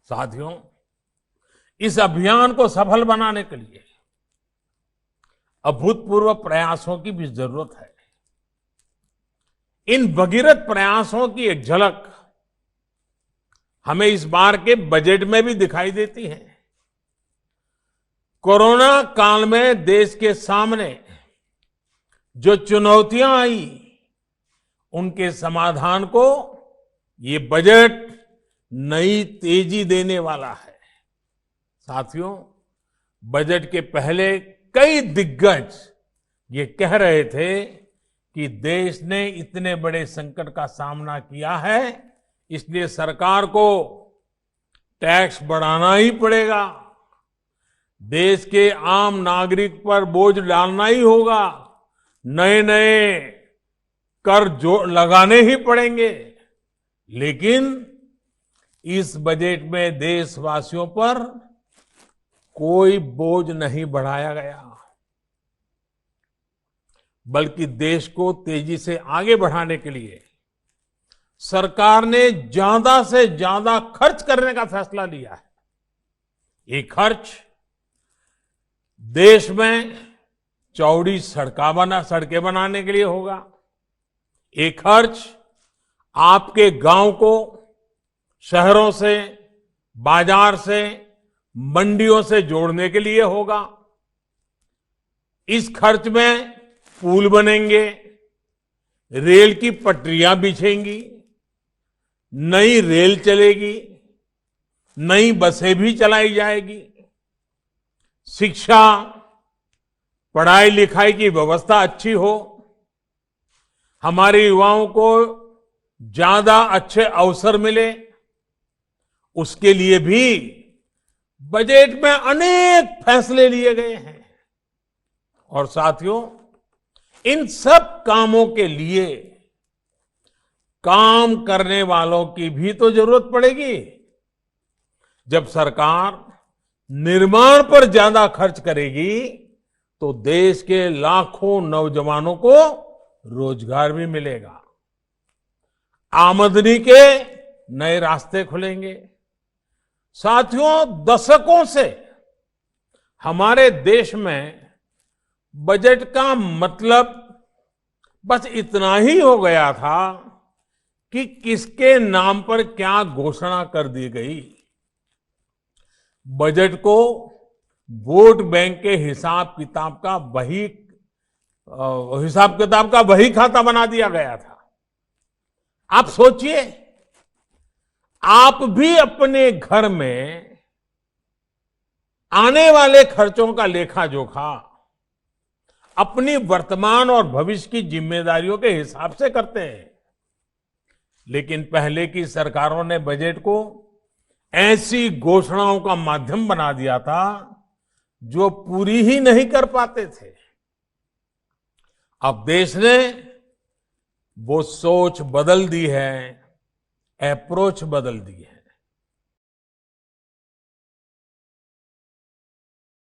साथियों, इस अभियान को सफल बनाने के लिए अभूतपूर्व प्रयासों की भी जरूरत है। इन भगीरथ प्रयासों की एक झलक हमें इस बार के बजट में भी दिखाई देती है। कोरोना काल में देश के सामने जो चुनौतियां आई, उनके समाधान को ये बजट नई तेजी देने वाला है। साथियों, बजट के पहले कई दिग्गज ये कह रहे थे कि देश ने इतने बड़े संकट का सामना किया है, इसलिए सरकार को टैक्स बढ़ाना ही पड़ेगा, देश के आम नागरिक पर बोझ डालना ही होगा, नए नए कर जो लगाने ही पड़ेंगे। लेकिन इस बजट में देशवासियों पर कोई बोझ नहीं बढ़ाया गया, बल्कि देश को तेजी से आगे बढ़ाने के लिए सरकार ने ज्यादा से ज्यादा खर्च करने का फैसला लिया है। ये खर्च देश में चौड़ी सड़कें बनाने के लिए होगा। ये खर्च आपके गांव को शहरों से, बाजार से, मंडियों से जोड़ने के लिए होगा। इस खर्च में पुल बनेंगे, रेल की पटरियां बिछेंगी, नई रेल चलेगी, नई बसें भी चलाई जाएगी, शिक्षा, पढ़ाई लिखाई की व्यवस्था अच्छी हो, हमारे युवाओं को ज्यादा अच्छे अवसर मिले, उसके लिए भी बजट में अनेक फैसले लिए गए हैं। और साथियों, इन सब कामों के लिए काम करने वालों की भी तो जरूरत पड़ेगी। जब सरकार निर्माण पर ज्यादा खर्च करेगी तो देश के लाखों नौजवानों को रोजगार भी मिलेगा, आमदनी के नए रास्ते खुलेंगे। साथियों, दशकों से हमारे देश में बजट का मतलब बस इतना ही हो गया था कि किसके नाम पर क्या घोषणा कर दी गई। बजट को वोट बैंक के हिसाब किताब का वही खाता बना दिया गया था। आप सोचिए, आप भी अपने घर में आने वाले खर्चों का लेखा जोखा अपनी वर्तमान और भविष्य की जिम्मेदारियों के हिसाब से करते हैं। लेकिन पहले की सरकारों ने बजट को ऐसी घोषणाओं का माध्यम बना दिया था जो पूरी ही नहीं कर पाते थे। अब देश ने वो सोच बदल दी है, अप्रोच बदल दी है।